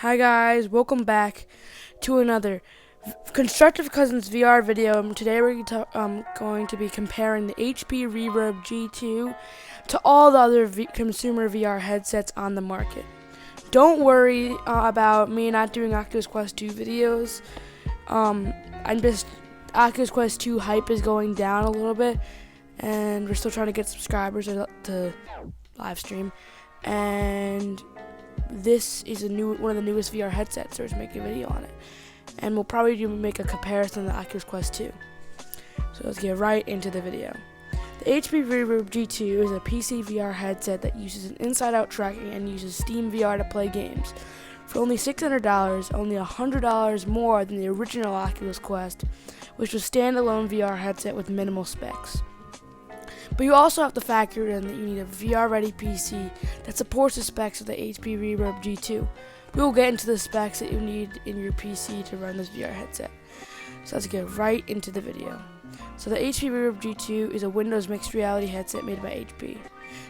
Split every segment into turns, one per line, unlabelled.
Hi guys, welcome back to another Constructive Cousins VR video. And today we're going to be comparing the HP Reverb G2 to all the other consumer VR headsets on the market. Don't worry about me not doing Oculus Quest 2 videos. Oculus Quest 2 hype is going down a little bit, and we're still trying to get subscribers to live stream. And this is one of the newest VR headsets, so we're making a video on it. And we'll probably make a comparison to the Oculus Quest 2. So let's get right into the video. The HP Reverb G2 is a PC VR headset that uses an inside-out tracking and uses Steam VR to play games. For only $600, only $100 more than the original Oculus Quest, which was a standalone VR headset with minimal specs. But you also have to factor in that you need a VR-ready PC that supports the specs of the HP Reverb G2. We will get into the specs that you need in your PC to run this VR headset. So let's get right into the video. So the HP Reverb G2 is a Windows mixed reality headset made by HP.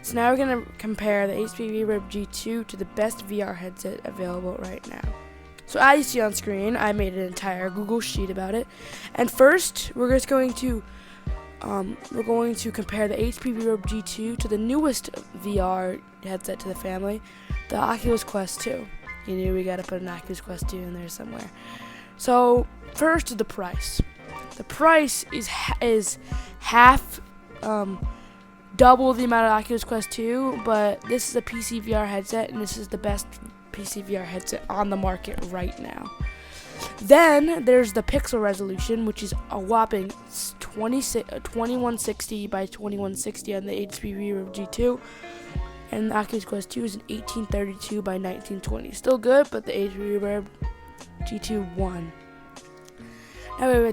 So now we're going to compare the HP Reverb G2 to the best VR headset available right now. So as you see on screen, I made an entire Google sheet about it. And first, we're going to compare the HP Reverb G2 to the newest VR headset to the family, the Oculus Quest 2. You knew we gotta put an Oculus Quest 2 in there somewhere. So first is the price. The price is half, double the amount of Oculus Quest 2, but this is a PC VR headset, and this is the best PC VR headset on the market right now. Then there's the pixel resolution, which is a whopping 2160 by 2160 on the HP Reverb G2, and the Oculus Quest 2 is an 1832 by 1920. Still good, but the HP Reverb G2 won. Now we have a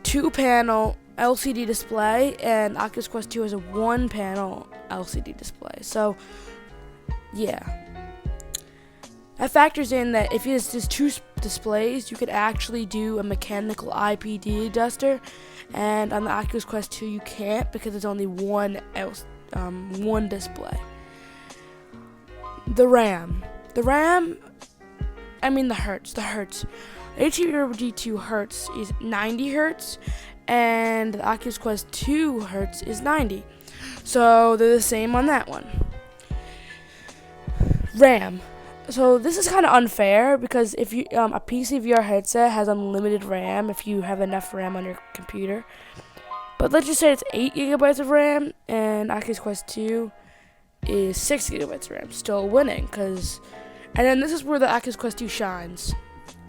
two-panel LCD display, and Oculus Quest 2 has a one-panel LCD display. So, yeah. That factors in that if it's just two displays, you could actually do a mechanical IPD adjuster, and on the Oculus Quest 2 you can't because there's only one display. The hertz. HP Reverb G2 hertz is 90 hertz, and the Oculus Quest 2 hertz is 90. So they're the same on that one. RAM. So this is kind of unfair because if you a PC VR headset has unlimited RAM if you have enough RAM on your computer. But let's just say it's 8 gigabytes of RAM, and Oculus Quest 2 is 6 gigabytes of RAM. Still winning, and then this is where the Oculus Quest 2 shines.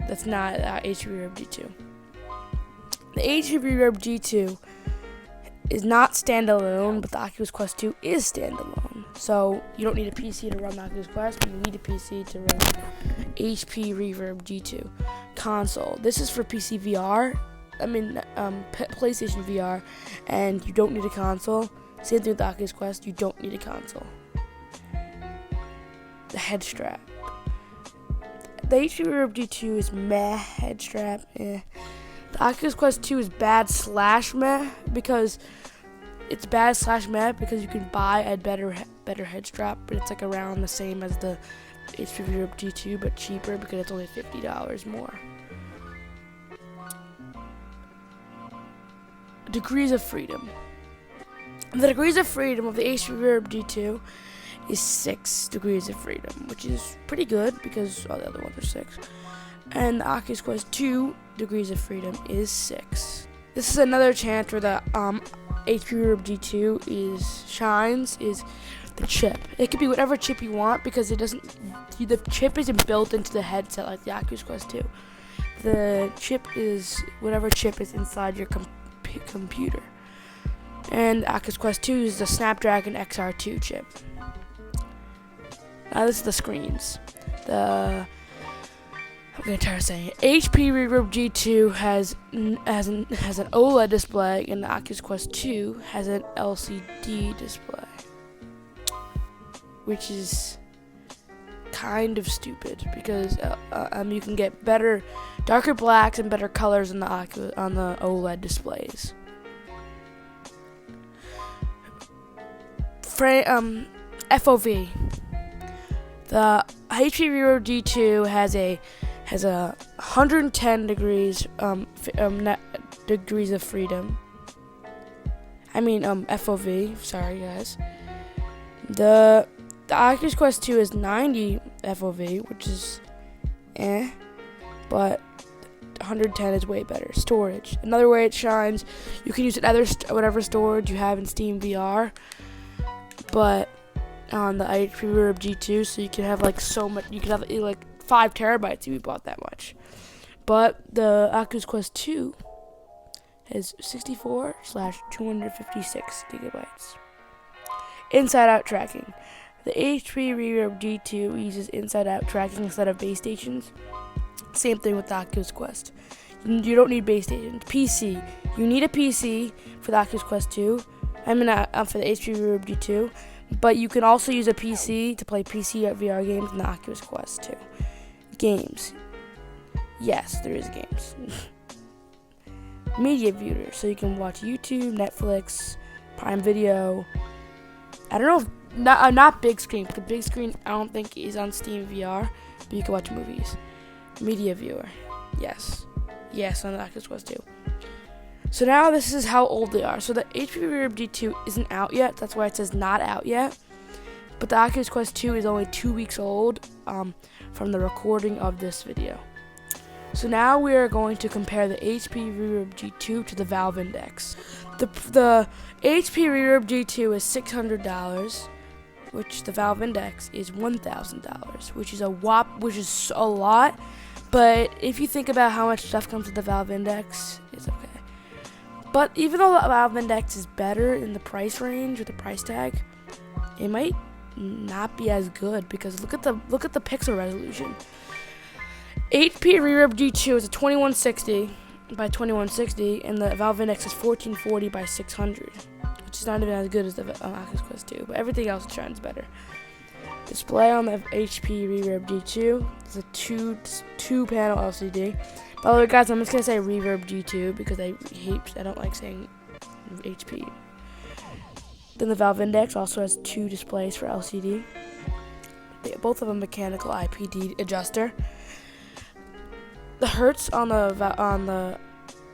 That's not HP Reverb G2. The HP Reverb G2 is not standalone, but the Oculus Quest 2 is standalone. So you don't need a PC to run the Oculus Quest, but you need a PC to run HP Reverb G2. Console. This is for PC VR. PlayStation VR, and you don't need a console. Same thing with the Oculus Quest. You don't need a console. The head strap. The HP Reverb G2 is meh. Head strap, eh. The Oculus Quest 2 is bad/meh because it's bad/meh because you can buy a better head strap, but it's like around the same as the HP Reverb G2, but cheaper because it's only $50 more. Degrees of freedom. The degrees of freedom of the HP Reverb G2 is 6 degrees of freedom, which is pretty good because all the other ones are 6. And the Oculus Quest 2 degrees of freedom is 6. This is another chance where the HP Reverb G2 shines is the chip. It could be whatever chip you want because the chip isn't built into the headset like the Oculus Quest 2. The chip is whatever chip is inside your computer. And Oculus Quest 2 is the Snapdragon XR2 chip. Now this is the screens. I'm gonna try to say it. HP Reverb G2 has an OLED display, and the Oculus Quest 2 has an LCD display, which is kind of stupid because you can get darker blacks and better colors on the OLED displays. FOV. The HP Reverb G2 has a 110 degrees degrees of freedom. FOV. Sorry, guys. The Oculus Quest 2 is 90 FOV, which is but 110 is way better. Storage. Another way it shines, you can use whatever storage you have in Steam VR, but on the HP Reverb G2, so you can have so much. You can have 5 terabytes if you bought that much. But the Oculus Quest 2 has 64/256 gigabytes. Inside-out tracking. The HP Reverb G2 uses inside-out tracking instead of base stations. Same thing with the Oculus Quest. You don't need base stations. PC. You need a PC for the Oculus Quest 2. For the HP Reverb G2. But you can also use a PC to play PC VR games in the Oculus Quest 2. Games. Yes, there is games. Media viewer. So you can watch YouTube, Netflix, Prime Video. I don't know if not big screen. The big screen I don't think is on Steam VR, but you can watch movies. Media viewer. Yes, on the Oculus Quest 2. So now this is how old they are. So the HP Reverb G2 isn't out yet. That's why it says not out yet. But the Oculus Quest 2 is only 2 weeks old from the recording of this video. So now we are going to compare the HP Reverb G2 to the Valve Index. The HP Reverb G2 is $600, which the Valve Index is $1,000, which is a lot. But if you think about how much stuff comes with the Valve Index, it's okay. But even though the Valve Index is better in the price range with the price tag, it might not be as good because look at the pixel resolution. HP Reverb G2 is a 2160 by 2160, and the Valve Index is 1440 by 600, which is not even as good as the Oculus Quest 2, but everything else shines better. Display on the HP Reverb G2 is a two-panel LCD. By the way, guys, I'm just gonna say Reverb G2 because I don't like saying HP. Then the Valve Index also has 2 displays for LCD. They both have a mechanical IPD adjuster. The hertz on the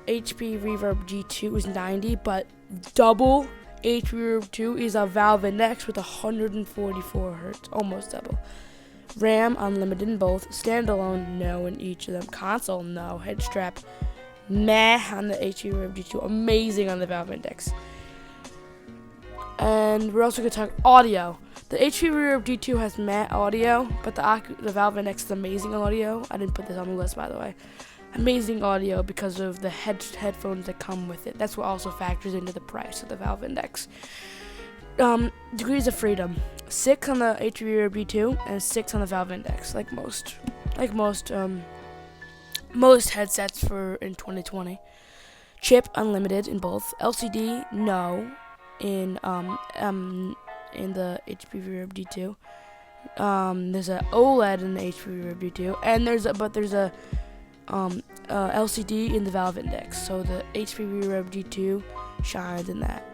HP Reverb G2 is 90, but double HP Reverb 2 is a Valve Index with 144 hertz, almost double. RAM unlimited in both. Standalone, no in each of them. Console, no. Head strap, meh on the HP Reverb G2. Amazing on the Valve Index. And we're also going to talk audio. The HP Reverb G2 has matte audio, but the Valve Index is amazing audio. I didn't put this on the list, by the way. Amazing audio because of the headphones that come with it. That's what also factors into the price of the Valve Index. Degrees of freedom: 6 on the HP Reverb G2 and 6 on the Valve Index, like most headsets for in 2020. Chip unlimited in both. LCD no in the HP Reverb G2. There's a OLED in the HP Reverb G2, and there's a LCD in the Valve Index. So the HP Reverb G2 shines in that.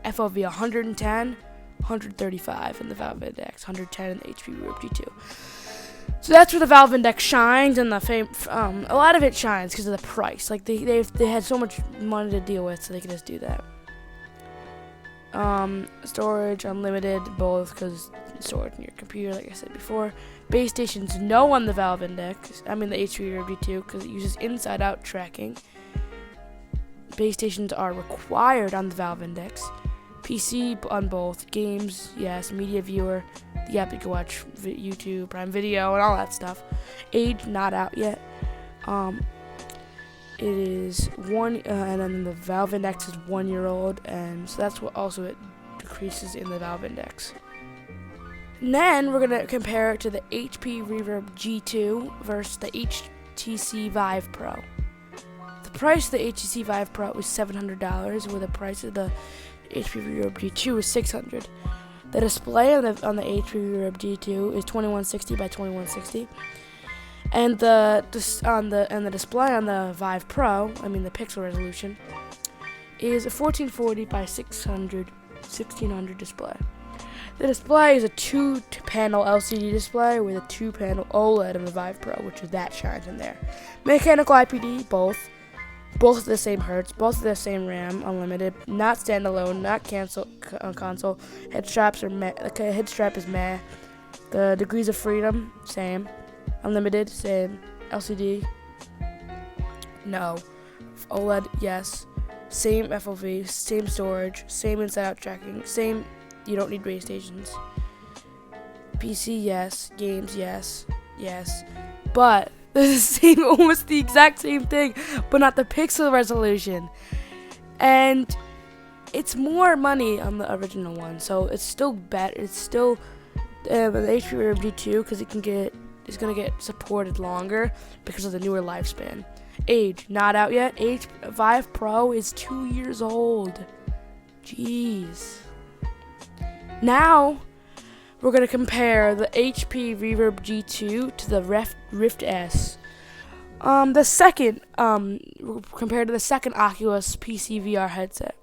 FOV 110, 135 in the Valve Index, 110 in the HP Reverb G2. So that's where the Valve Index shines, and a lot of it shines because of the price. Like they had so much money to deal with, so they could just do that. Storage unlimited, both because storage in your computer, like I said before. Base stations no on the Valve Index. The HP Reverb G2 because it uses inside-out tracking. Base stations are required on the Valve Index. PC on both. Games, yes. Media viewer, the app you can watch YouTube, Prime Video, and all that stuff. Age not out yet. It is and then the Valve Index is 1 year old, and so that's what also it decreases in the Valve Index. And then we're gonna compare it to the HP Reverb G2 versus the HTC Vive Pro. The price of the HTC Vive Pro was $700, where the price of the HP Reverb G2 was $600. The display on the HP Reverb G2 is 2160 by 2160. And the display on the Vive Pro, the pixel resolution, is a 1440 by 1600 display. The display is a 2-panel LCD display with a 2-panel OLED in the Vive Pro, which is that shines in there. Mechanical IPD, both of the same hertz, both of the same RAM, unlimited, not standalone, not console. Head strap is meh. The degrees of freedom, same. Unlimited, same. LCD, no. OLED, yes. Same FOV, same storage, same inside-out tracking, same. You don't need base stations. PC, yes. Games, yes. But this is almost the exact same thing, but not the pixel resolution. And it's more money on the original one, so it's still better. It's still the HP Reverb G2 because it's gonna get supported longer because of the newer lifespan. Age, not out yet. Vive Pro is 2 years old. Jeez. Now we're gonna compare the HP Reverb G2 to the Rift S. Compared to the second Oculus PC VR headset.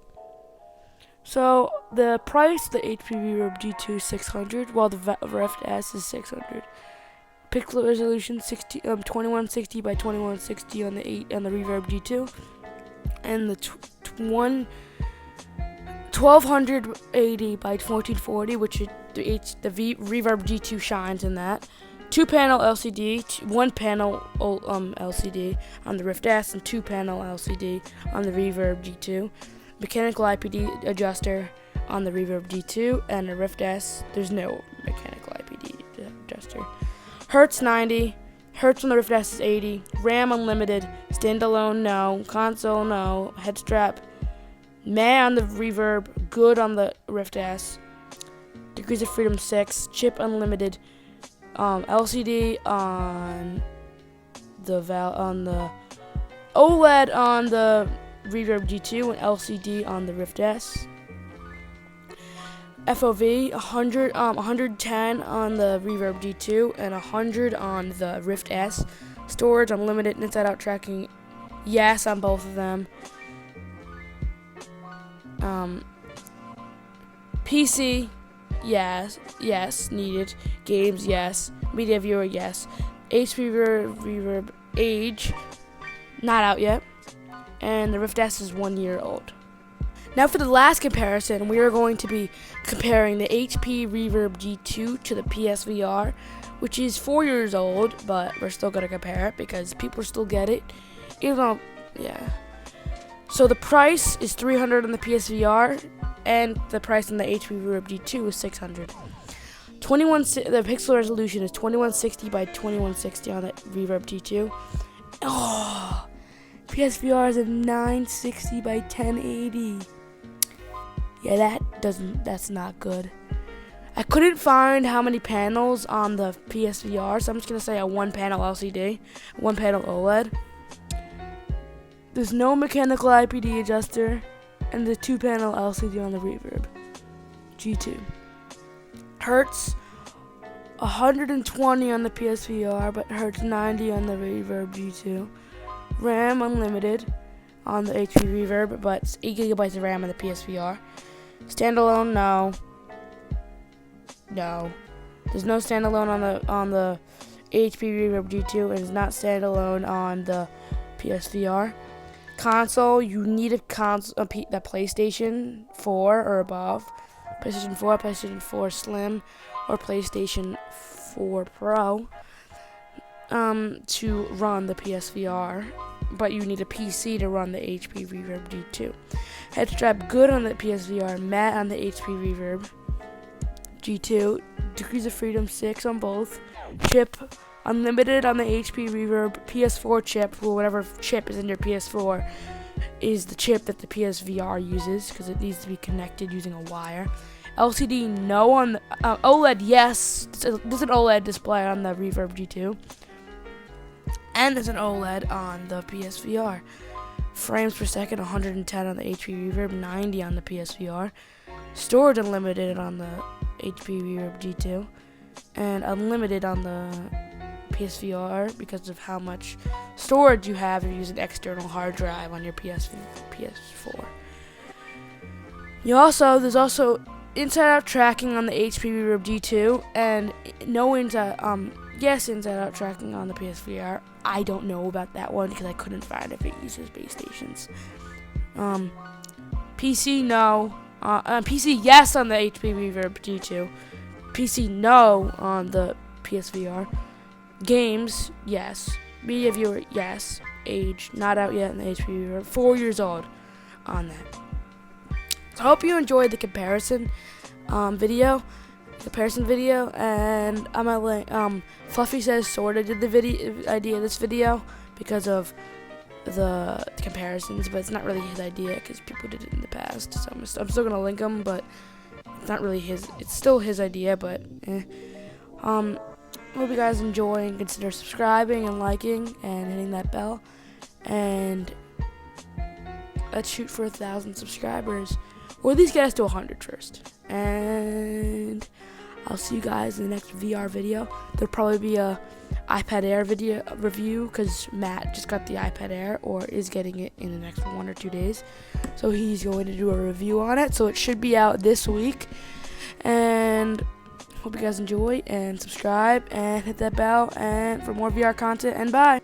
So the price of the HP Reverb G2 is $600, while the Rift S is $600. Pixel resolution 2160 by 2160 on the Reverb G2, and the 1280 by 1440, which is the Reverb G2 shines in that. 2-panel LCD, 1-panel LCD on the Rift S, and 2-panel LCD on the Reverb G2. Mechanical IPD adjuster on the Reverb G2, and the Rift S, there's no mechanical IPD adjuster. Hertz 90, Hertz on the Rift S is 80, RAM unlimited, standalone no, console no, head strap meh on the Reverb, good on the Rift S, degrees of freedom 6, chip unlimited, LCD on the OLED on the Reverb G2 and LCD on the Rift S. FOV 110 on the Reverb G2 and 100 on the Rift S. Storage unlimited, inside out tracking yes on both of them. PC yes needed. Games yes. Media viewer yes. HP Reverb age not out yet, and the Rift S is 1 year old. Now for the last comparison, we are going to be comparing the HP Reverb G2 to the PSVR, which is 4 years old, but we're still going to compare it because people still get it, even though, yeah. So the price is $300 on the PSVR, and the price on the HP Reverb G2 is $600. The pixel resolution is 2160 by 2160 on the Reverb G2. Oh, PSVR is a 960 by 1080. Yeah, that's not good. I couldn't find how many panels on the PSVR, so I'm just going to say a 1-panel LCD, 1-panel OLED. There's no mechanical IPD adjuster, and the 2-panel LCD on the Reverb G2. Hertz 120 on the PSVR, but Hertz 90 on the Reverb G2. RAM unlimited on the HP Reverb, but it's 8 GB of RAM on the PSVR. Standalone, no. There's no standalone on the HP Reverb G2, and it's not standalone on the PSVR. Console, you need the PlayStation 4 or above. PlayStation 4, PlayStation 4 Slim, or PlayStation 4 Pro to run the PSVR, but you need a PC to run the HP Reverb G2. Head strap good on the PSVR, matte on the HP Reverb G2, degrees of freedom 6 on both, chip unlimited on the HP Reverb, PS4 chip, or whatever chip is in your PS4 is the chip that the PSVR uses because it needs to be connected using a wire. LCD no on the OLED yes. There's an OLED display on the Reverb G2, and there's an OLED on the PSVR. Frames per second 110 on the HP Reverb, 90 on the PSVR. Storage unlimited on the HP Reverb G2, and unlimited on the PSVR because of how much storage you have if you use an external hard drive on your PS4. There's also inside out tracking on the HP Reverb G2, and no inside inside out tracking on the PSVR. I don't know about that one because I couldn't find if it uses base stations. PC no. PC yes on the HP Reverb G2. PC no on the PSVR. Games yes. Media viewer yes. Age not out yet in the HP Reverb. 4 years old on that. So I hope you enjoyed the comparison video, and I'm gonna link. fluffysez Sorta did the idea of this video because of the comparisons, but it's not really his idea because people did it in the past. So I'm still gonna link him, but it's not really his. It's still his idea, but hope you guys enjoy and consider subscribing and liking and hitting that bell, and let's shoot for 1,000 subscribers. Or at least get us to 100 first. And I'll see you guys in the next VR video. There'll probably be a iPad Air video review because Matt just got the iPad Air or is getting it in the next 1 or 2 days. So he's going to do a review on it. So it should be out this week. And hope you guys enjoy and subscribe and hit that bell and for more VR content, and bye.